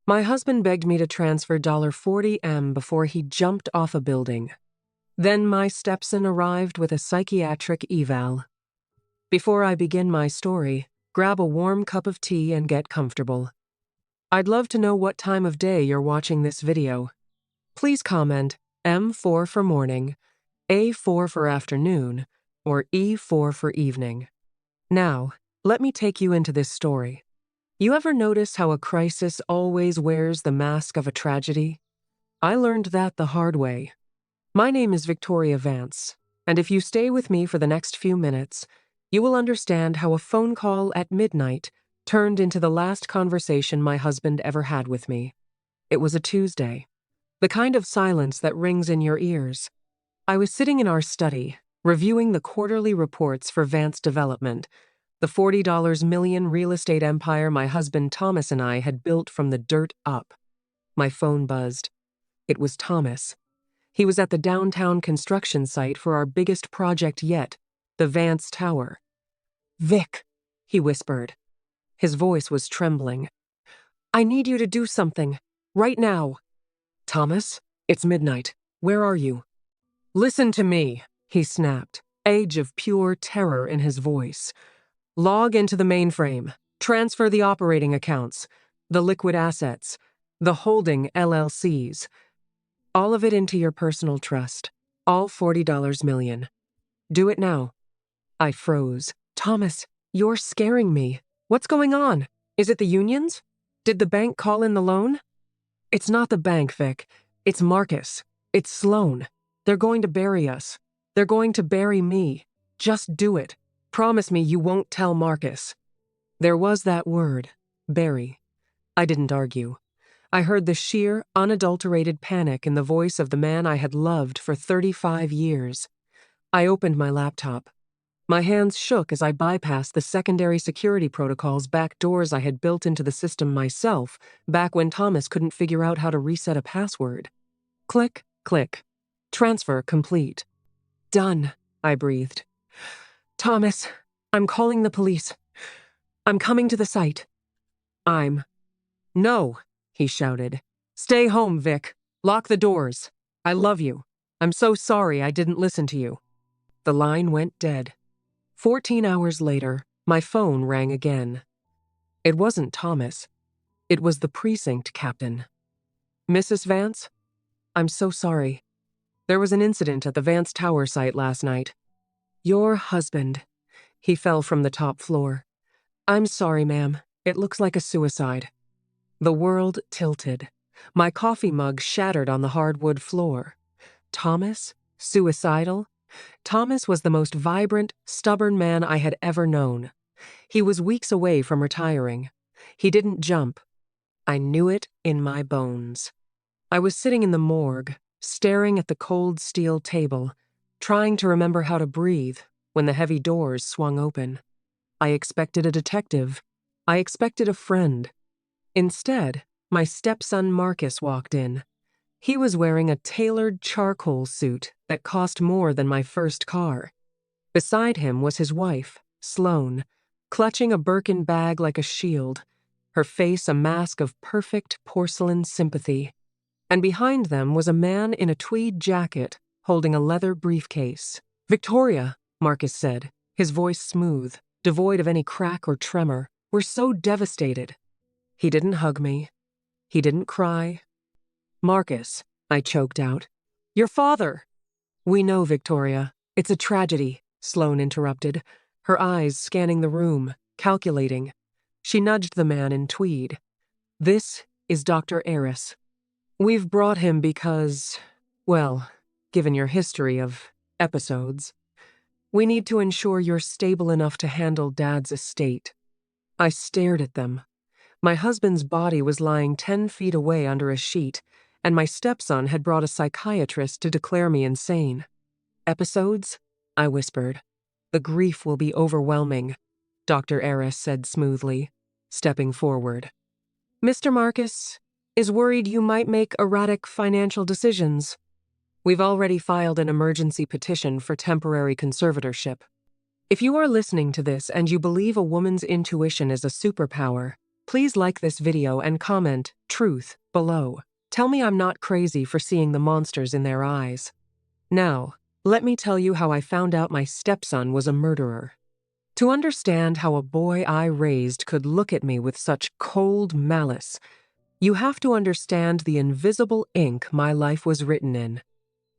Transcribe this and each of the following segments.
My husband begged me to transfer $40M before he jumped off a building. Then my Stepson arrived with a psychiatric eval. Before I begin my story, grab a warm cup of tea and get comfortable. I'd love to know what time of day you're watching this video. Please comment M4 for morning, A4 for afternoon, or E4 for evening. Now, let me take you into this story. You ever notice how a crisis always wears the mask of a tragedy? I learned that the hard way. My name is Victoria Vance, and if you stay with me for the next few minutes, you will understand how a phone call at midnight turned into the last conversation my husband ever had with me. It was a Tuesday, the kind of silence that rings in your ears. I was sitting in our study, reviewing the quarterly reports for Vance Development, the $40 million real estate empire my husband Thomas and I had built from the dirt up. My phone buzzed. It was Thomas. He was at the downtown construction site for our biggest project yet, the Vance Tower. "Vic," he whispered. His voice was trembling. "I need you to do something. Right now." "Thomas, it's midnight. Where are you?" "Listen to me," he snapped, age of pure terror in his voice. "Log into the mainframe. Transfer the operating accounts, the liquid assets, the holding LLCs. All of it into your personal trust. All $40 million. Do it now." I froze. "Thomas, you're scaring me. What's going on? Is it the unions? Did the bank call in the loan?" "It's not the bank, Vic. It's Marcus. It's Sloane. They're going to bury us. They're going to bury me. Just do it. Promise me you won't tell Marcus." There was that word, bury. I didn't argue. I heard the sheer, unadulterated panic in the voice of the man I had loved for 35 years. I opened my laptop. My hands shook as I bypassed the secondary security protocols back doors I had built into the system myself back when Thomas couldn't figure out how to reset a password. Click, click. Transfer complete. "Done," I breathed. "Thomas, I'm calling the police. I'm coming to the site." "No," he shouted. "Stay home, Vic. Lock the doors. I love you. I'm so sorry I didn't listen to you." The line went dead. 14 hours later, my phone rang again. It wasn't Thomas. It was the precinct captain. "Mrs. Vance? I'm so sorry. There was an incident at the Vance Tower site last night. Your husband." He fell from the top floor. "I'm sorry, ma'am. It looks like a suicide." The world tilted. My coffee mug shattered on the hardwood floor. Thomas? Suicidal? Thomas was the most vibrant, stubborn man I had ever known. He was weeks away from retiring. He didn't jump. I knew it in my bones. I was sitting in the morgue, staring at the cold steel table, trying to remember how to breathe when the heavy doors swung open. I expected a detective. I expected a friend. Instead, my stepson Marcus walked in. He was wearing a tailored charcoal suit that cost more than my first car. Beside him was his wife, Sloane, clutching a Birkin bag like a shield, her face a mask of perfect porcelain sympathy. And behind them was a man in a tweed jacket holding a leather briefcase. "Victoria," Marcus said, his voice smooth, devoid of any crack or tremor. "We're so devastated." He didn't hug me. He didn't cry. "Marcus," I choked out. "Your father." "We know, Victoria. It's a tragedy," Sloane interrupted, her eyes scanning the room, calculating. She nudged the man in tweed. "This is Dr. Eris. We've brought him because, well, given your history of episodes, we need to ensure you're stable enough to handle Dad's estate." I stared at them. My husband's body was lying 10 feet away under a sheet, and my stepson had brought a psychiatrist to declare me insane. "Episodes?" I whispered. "The grief will be overwhelming," Dr. Eris said smoothly, stepping forward. "Mr. Marcus is worried you might make erratic financial decisions. We've already filed an emergency petition for temporary conservatorship. If you are listening to this and you believe a woman's intuition is a superpower, Please like this video and comment "truth" below. Tell me I'm not crazy for seeing the monsters in their eyes. Now, let me tell you how I found out my stepson was a murderer. To understand how a boy I raised could look at me with such cold malice, you have to understand the invisible ink my life was written in.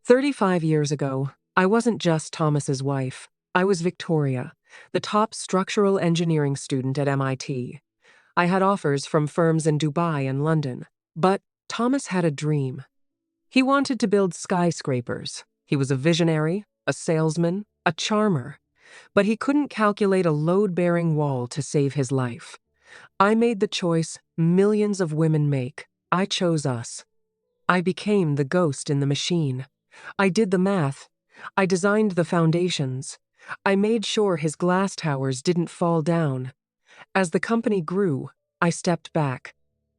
35 years ago, I wasn't just Thomas's wife. I was Victoria, the top structural engineering student at MIT. I had offers from firms in Dubai and London, but Thomas had a dream. He wanted to build skyscrapers. He was a visionary, a salesman, a charmer, but he couldn't calculate a load-bearing wall to save his life. I made the choice millions of women make. I chose us. I became the ghost in the machine. I did the math. I designed the foundations. I made sure his glass towers didn't fall down. As the company grew, I stepped back.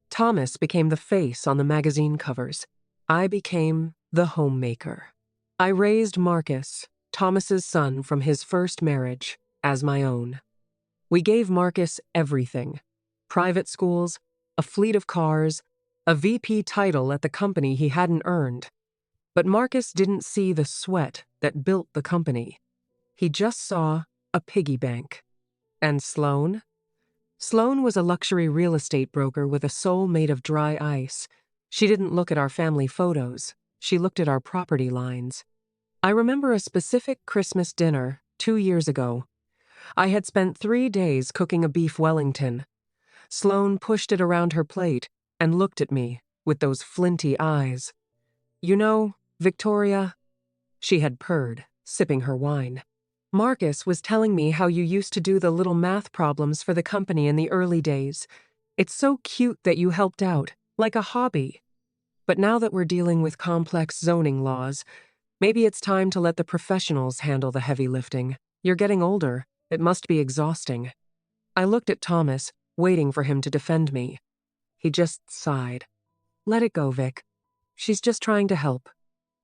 Thomas became the face on the magazine covers. I became the homemaker. I raised Marcus, Thomas's son from his first marriage, as my own. We gave Marcus everything: private schools, a fleet of cars, a VP title at the company he hadn't earned. But Marcus didn't see the sweat that built the company. He just saw a piggy bank. And Sloane? Sloane was a luxury real estate broker with a soul made of dry ice. She didn't look at our family photos. She looked at our property lines. I remember a specific Christmas dinner 2 years ago. I had spent 3 days cooking a beef Wellington. Sloane pushed it around her plate and looked at me with those flinty eyes. "You know, Victoria," she had purred, sipping her wine. "Marcus was telling me how you used to do the little math problems for the company in the early days. It's so cute that you helped out, like a hobby. But now that we're dealing with complex zoning laws, maybe it's time to let the professionals handle the heavy lifting. You're getting older. It must be exhausting." I looked at Thomas, waiting for him to defend me. He just sighed. "Let it go, Vic. She's just trying to help."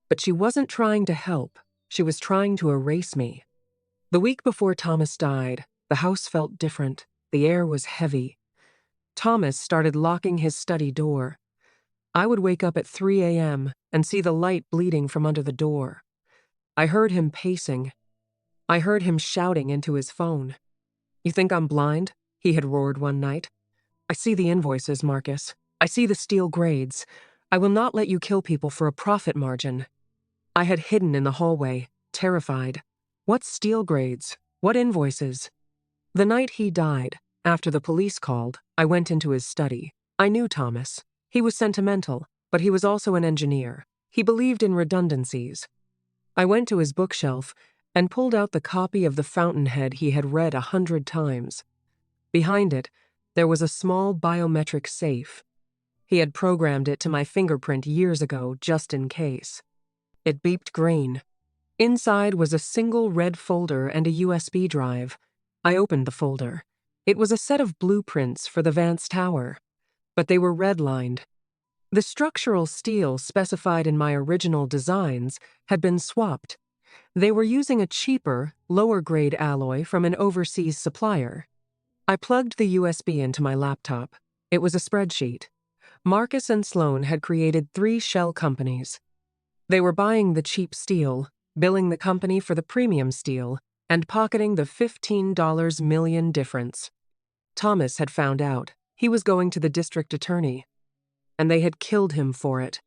But she wasn't trying to help. She was trying to erase me. The week before Thomas died, the house felt different. The air was heavy. Thomas started locking his study door. I would wake up at 3 a.m. and see the light bleeding from under the door. I heard him pacing. I heard him shouting into his phone. "You think I'm blind?" he had roared one night. "I see the invoices, Marcus. I see the steel grades. I will not let you kill people for a profit margin." I had hidden in the hallway, terrified. What steel grades? What invoices? The night he died, after the police called, I went into his study. I knew Thomas. He was sentimental, but he was also an engineer. He believed in redundancies. I went to his bookshelf and pulled out the copy of The Fountainhead he had read 100 times. Behind it, there was a small biometric safe. He had programmed it to my fingerprint years ago, just in case. It beeped green. Inside was a single red folder and a USB drive. I opened the folder. It was a set of blueprints for the Vance Tower, but they were redlined. The structural steel specified in my original designs had been swapped. They were using a cheaper, lower-grade alloy from an overseas supplier. I plugged the USB into my laptop. It was a spreadsheet. Marcus and Sloane had created 3 shell companies. They were buying the cheap steel, billing the company for the premium steel, and pocketing the $15 million difference. Thomas had found out. He was going to the district attorney, and they had killed him for it.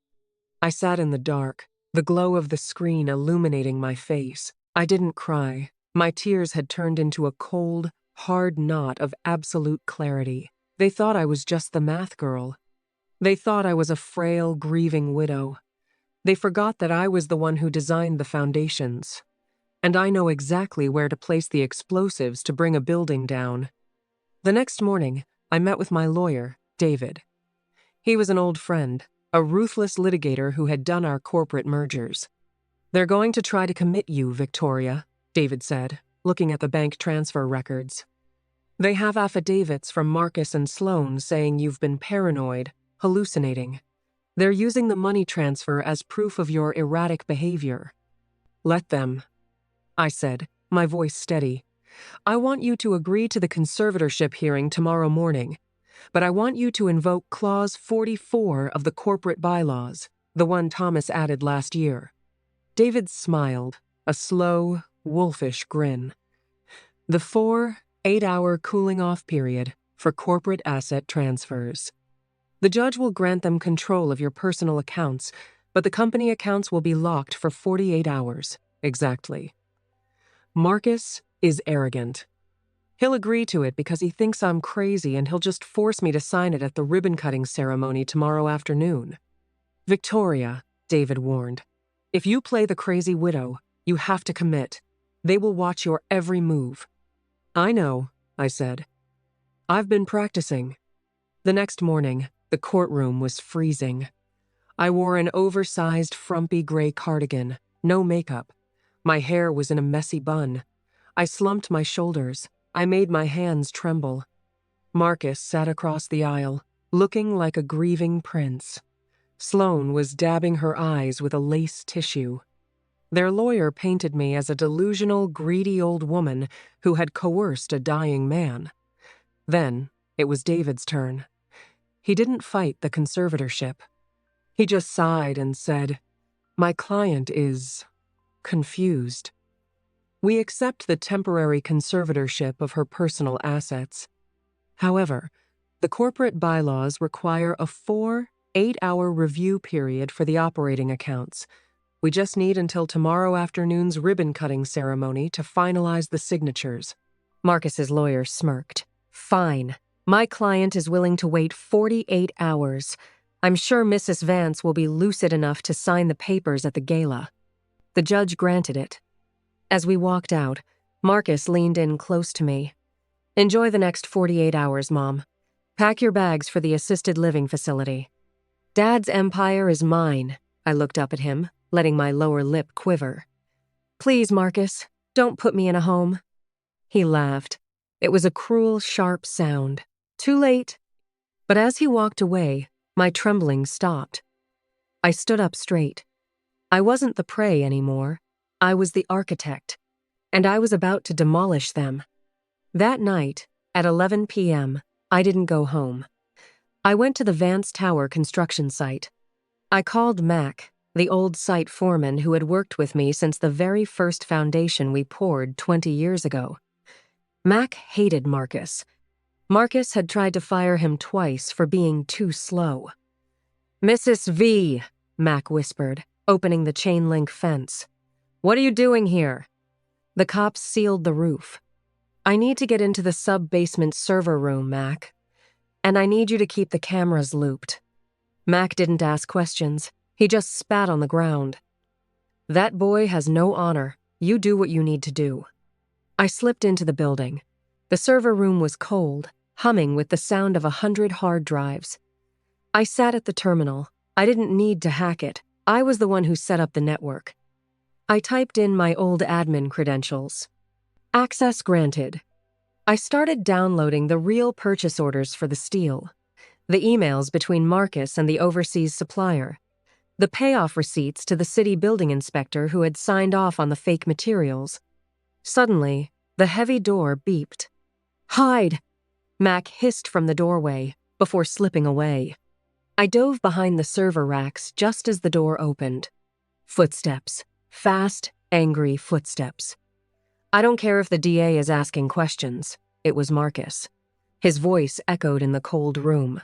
I sat in the dark, the glow of the screen illuminating my face. I didn't cry. My tears had turned into a cold, hard knot of absolute clarity. They thought I was just the math girl. They thought I was a frail, grieving widow. They forgot that I was the one who designed the foundations. And I know exactly where to place the explosives to bring a building down. The next morning, I met with my lawyer, David. He was an old friend, a ruthless litigator who had done our corporate mergers. "They're going to try to commit you, Victoria," David said, looking at the bank transfer records. "They have affidavits from Marcus and Sloane saying you've been paranoid, hallucinating. They're using the money transfer as proof of your erratic behavior." "Let them," I said, my voice steady. "I want you to agree to the conservatorship hearing tomorrow morning. but I want you to invoke Clause 44 of the corporate bylaws, the one Thomas added last year." David smiled, a slow, wolfish grin. "The 4 8-hour cooling-off period for corporate asset transfers. The judge will grant them control of your personal accounts, but the company accounts will be locked for 48 hours, exactly. Marcus is arrogant. He'll agree to it because he thinks I'm crazy and he'll just force me to sign it at the ribbon-cutting ceremony tomorrow afternoon." "Victoria," David warned, "if you play the crazy widow, you have to commit. They will watch your every move." "I know," I said. "I've been practicing." The next morning, the courtroom was freezing. I wore an oversized, frumpy gray cardigan, no makeup. My hair was in a messy bun. I slumped my shoulders. I made my hands tremble. Marcus sat across the aisle, looking like a grieving prince. Sloane was dabbing her eyes with a lace tissue. Their lawyer painted me as a delusional, greedy old woman who had coerced a dying man. Then it was David's turn. He didn't fight the conservatorship. He just sighed and said, "My client is confused. We accept the temporary conservatorship of her personal assets. However, the corporate bylaws require a 4 8-hour review period for the operating accounts. We just need until tomorrow afternoon's ribbon-cutting ceremony to finalize the signatures." Marcus's lawyer smirked. "Fine. My client is willing to wait 48 hours. I'm sure Mrs. Vance will be lucid enough to sign the papers at the gala." The judge granted it. As we walked out, Marcus leaned in close to me. "Enjoy the next 48 hours, Mom. Pack your bags for the assisted living facility." "Dad's empire is mine." I looked up at him, letting my lower lip quiver. "Please, Marcus, don't put me in a home." He laughed. It was a cruel, sharp sound. Too late. But as he walked away, my trembling stopped. I stood up straight. I wasn't the prey anymore. I was the architect, and I was about to demolish them. That night, at 11 p.m., I didn't go home. I went to the Vance Tower construction site. I called Mac, the old site foreman who had worked with me since the very first foundation we poured 20 years ago. Mac hated Marcus. Marcus had tried to fire him twice for being too slow. "Mrs. V," Mac whispered, opening the chain-link fence. "What are you doing here?" The cops sealed the roof. "I need to get into the sub-basement server room, Mac. And I need you to keep the cameras looped." Mac didn't ask questions. He just spat on the ground. "That boy has no honor. You do what you need to do." I slipped into the building. The server room was cold, humming with the sound of 100 hard drives. I sat at the terminal. I didn't need to hack it. I was the one who set up the network. I typed in my old admin credentials. Access granted. I started downloading the real purchase orders for the steel, the emails between Marcus and the overseas supplier, the payoff receipts to the city building inspector who had signed off on the fake materials. Suddenly, the heavy door beeped. "Hide!" Mac hissed from the doorway before slipping away. I dove behind the server racks just as the door opened. Footsteps. Fast, angry footsteps. I don't care if the DA is asking questions. It was Marcus. His voice echoed in the cold room.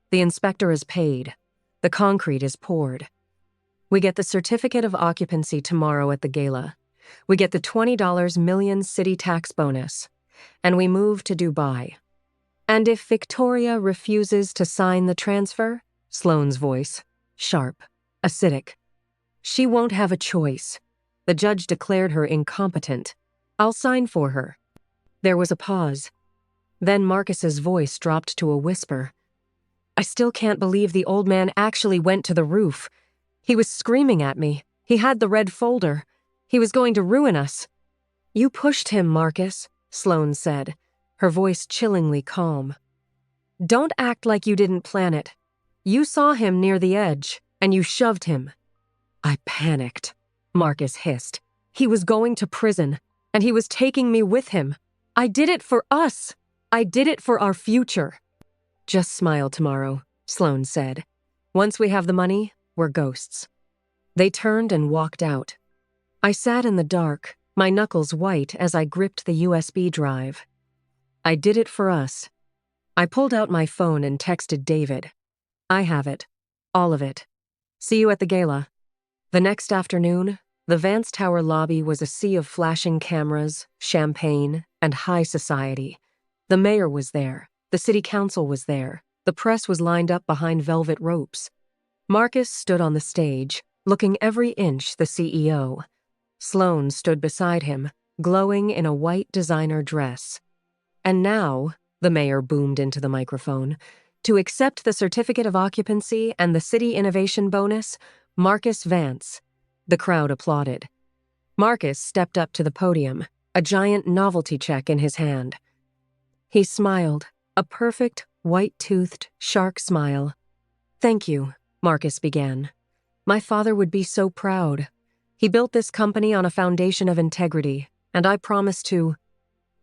"The inspector is paid. The concrete is poured. We get the certificate of occupancy tomorrow at the gala. We get the $20 million city tax bonus. And we move to Dubai. And if Victoria refuses to sign the transfer," Sloane's voice, sharp, acidic, "she won't have a choice. The judge declared her incompetent. I'll sign for her." There was a pause. Then Marcus's voice dropped to a whisper. "I still can't believe the old man actually went to the roof. He was screaming at me. He had the red folder. He was going to ruin us." "You pushed him, Marcus," Sloane said, her voice chillingly calm. "Don't act like you didn't plan it. You saw him near the edge, and you shoved him." "I panicked," Marcus hissed. "He was going to prison, and he was taking me with him. I did it for us. I did it for our future." Just smile tomorrow, Sloane said. Once we have the money, we're ghosts. They turned and walked out. I sat in the dark, my knuckles white as I gripped the USB drive. I did it for us. I pulled out my phone and texted David. I have it. All of it. See you at the gala. The next afternoon, the Vance Tower lobby was a sea of flashing cameras, champagne, and high society. The mayor was there. The city council was there. The press was lined up behind velvet ropes. Marcus stood on the stage, looking every inch the CEO. Sloane stood beside him, glowing in a white designer dress. And now, the mayor boomed into the microphone, to accept the certificate of occupancy and the city innovation bonus, Marcus Vance. The crowd applauded. Marcus stepped up to the podium, a giant novelty check in his hand. He smiled, a perfect, white-toothed shark smile. Thank you, Marcus began. My father would be so proud. He built this company on a foundation of integrity, and I promise to—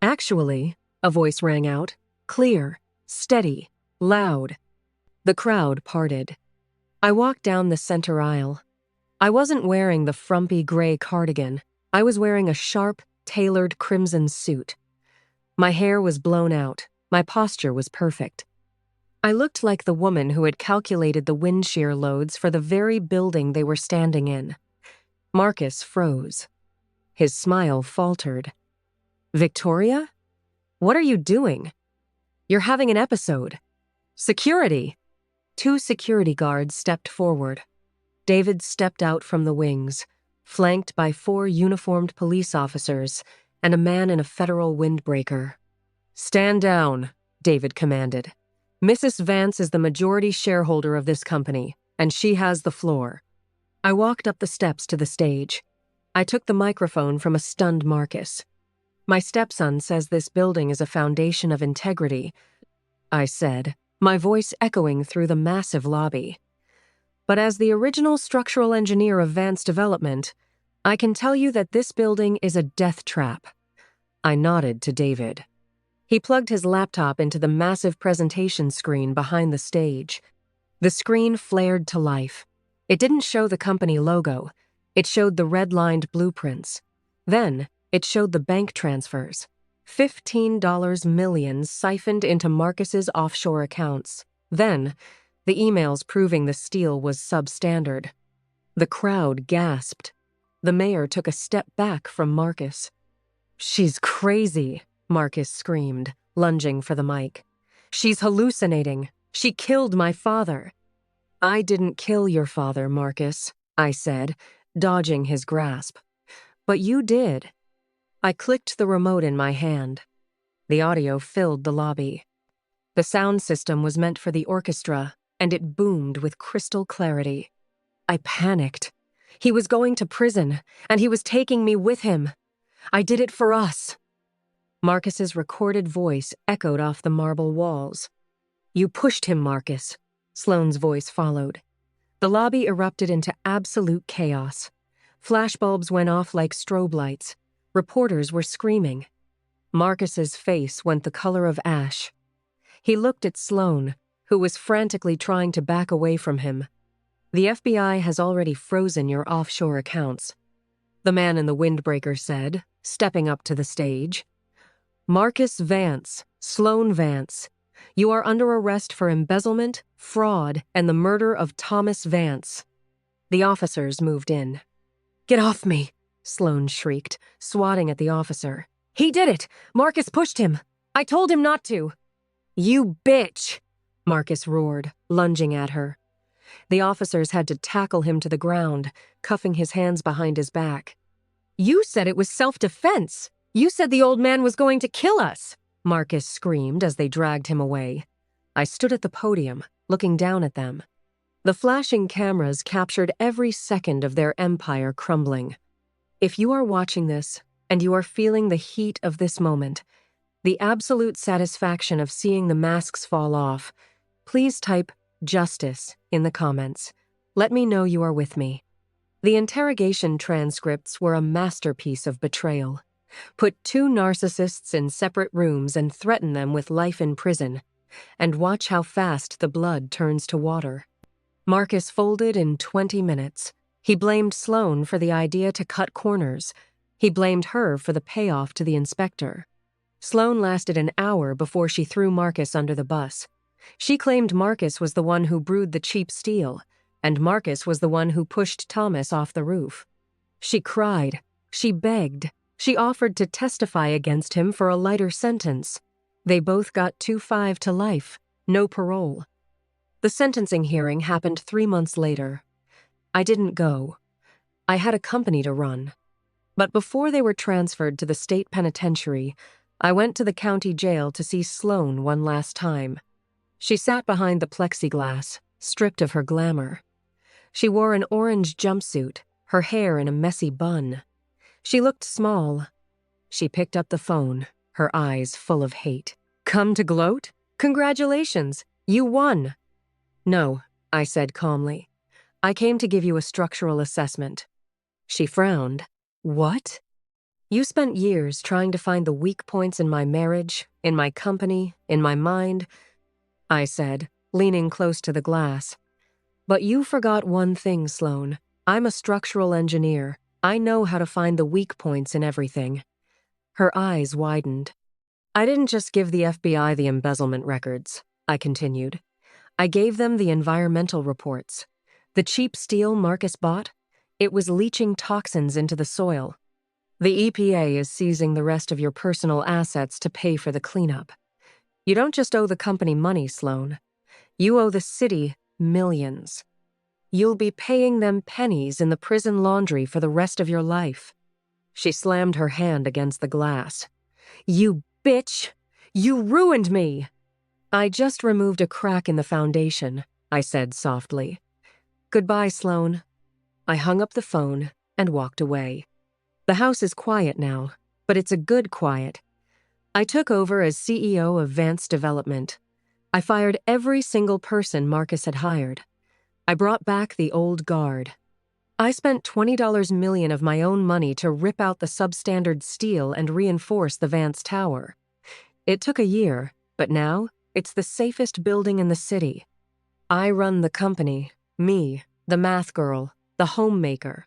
Actually, a voice rang out, clear, steady, loud. The crowd parted. I walked down the center aisle. I wasn't wearing the frumpy gray cardigan. I was wearing a sharp, tailored crimson suit. My hair was blown out. My posture was perfect. I looked like the woman who had calculated the wind shear loads for the very building they were standing in. Marcus froze. His smile faltered. Victoria? What are you doing? You're having an episode. Security! 2 security guards stepped forward. David stepped out from the wings, flanked by 4 uniformed police officers and a man in a federal windbreaker. Stand down, David commanded. Mrs. Vance is the majority shareholder of this company, and she has the floor. I walked up the steps to the stage. I took the microphone from a stunned Marcus. My stepson says this building is a foundation of integrity, I said, my voice echoing through the massive lobby. But as the original structural engineer of Vance Development, I can tell you that this building is a death trap. I nodded to David. He plugged his laptop into the massive presentation screen behind the stage. The screen flared to life. It didn't show the company logo. It showed the red-lined blueprints. Then, it showed the bank transfers. $15 million siphoned into Marcus's offshore accounts. Then, the emails proving the steal was substandard. The crowd gasped. The mayor took a step back from Marcus. She's crazy, Marcus screamed, lunging for the mic. She's hallucinating. She killed my father. I didn't kill your father, Marcus, I said, dodging his grasp. But you did. I clicked the remote in my hand. The audio filled the lobby. The sound system was meant for the orchestra, and it boomed with crystal clarity. I panicked. He was going to prison, and he was taking me with him. I did it for us. Marcus's recorded voice echoed off the marble walls. You pushed him, Marcus. Sloane's voice followed. The lobby erupted into absolute chaos. Flashbulbs went off like strobe lights. Reporters were screaming. Marcus's face went the color of ash. He looked at Sloane, who was frantically trying to back away from him. The FBI has already frozen your offshore accounts, the man in the windbreaker said, stepping up to the stage. Marcus Vance, Sloane Vance, you are under arrest for embezzlement, fraud, and the murder of Thomas Vance. The officers moved in. Get off me, Sloane shrieked, swatting at the officer. He did it! Marcus pushed him! I told him not to! You bitch! Marcus roared, lunging at her. The officers had to tackle him to the ground, cuffing his hands behind his back. You said it was self-defense! You said the old man was going to kill us! Marcus screamed as they dragged him away. I stood at the podium, looking down at them. The flashing cameras captured every second of their empire crumbling. If you are watching this, and you are feeling the heat of this moment, the absolute satisfaction of seeing the masks fall off, please type justice in the comments. Let me know you are with me. The interrogation transcripts were a masterpiece of betrayal. Put 2 narcissists in separate rooms and threaten them with life in prison. and watch how fast the blood turns to water. Marcus folded in 20 minutes. He blamed Sloane for the idea to cut corners. He blamed her for the payoff to the inspector. Sloane lasted an hour before she threw Marcus under the bus. She claimed Marcus was the one who brewed the cheap steel, and Marcus was the one who pushed Thomas off the roof. She cried. She begged. She offered to testify against him for a lighter sentence. They both got 2-5 to life, no parole. The sentencing hearing happened 3 months later. I didn't go. I had a company to run. But before they were transferred to the state penitentiary, I went to the county jail to see Sloane one last time. She sat behind the plexiglass, stripped of her glamour. She wore an orange jumpsuit, her hair in a messy bun. She looked small. She picked up the phone, her eyes full of hate. "Come to gloat? Congratulations, you won." "No," I said calmly. "I came to give you a structural assessment." She frowned. "What?" "You spent years trying to find the weak points in my marriage, in my company, in my mind," I said, leaning close to the glass. "But you forgot one thing, Sloane. I'm a structural engineer. I know how to find the weak points in everything." Her eyes widened. "I didn't just give the FBI the embezzlement records," I continued. "I gave them the environmental reports. The cheap steel Marcus bought, it was leaching toxins into the soil. The EPA is seizing the rest of your personal assets to pay for the cleanup. You don't just owe the company money, Sloane. You owe the city millions. You'll be paying them pennies in the prison laundry for the rest of your life." She slammed her hand against the glass. "You bitch! You ruined me!" "I just removed a crack in the foundation," I said softly. "Goodbye, Sloane." I hung up the phone and walked away. The house is quiet now, but it's a good quiet. I took over as CEO of Vance Development. I fired every single person Marcus had hired. I brought back the old guard. I spent $20 million of my own money to rip out the substandard steel and reinforce the Vance Tower. It took a year, but now it's the safest building in the city. I run the company, me, the math girl, the homemaker.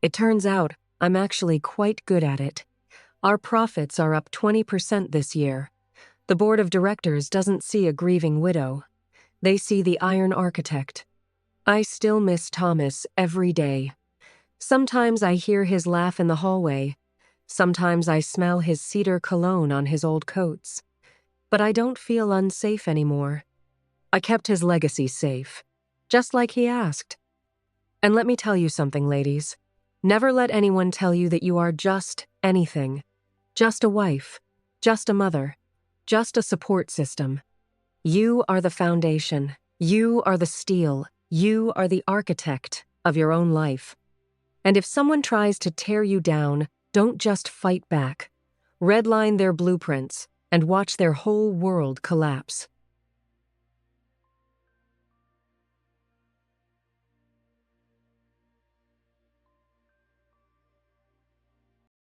It turns out I'm actually quite good at it. Our profits are up 20% this year. The board of directors doesn't see a grieving widow. They see the Iron Architect. I still miss Thomas every day. Sometimes I hear his laugh in the hallway. Sometimes I smell his cedar cologne on his old coats. But I don't feel unsafe anymore. I kept his legacy safe, just like he asked. And let me tell you something, ladies. Never let anyone tell you that you are just anything. Just a wife, just a mother, just a support system. You are the foundation. You are the steel. You are the architect of your own life. And if someone tries to tear you down, don't just fight back. Redline their blueprints and watch their whole world collapse.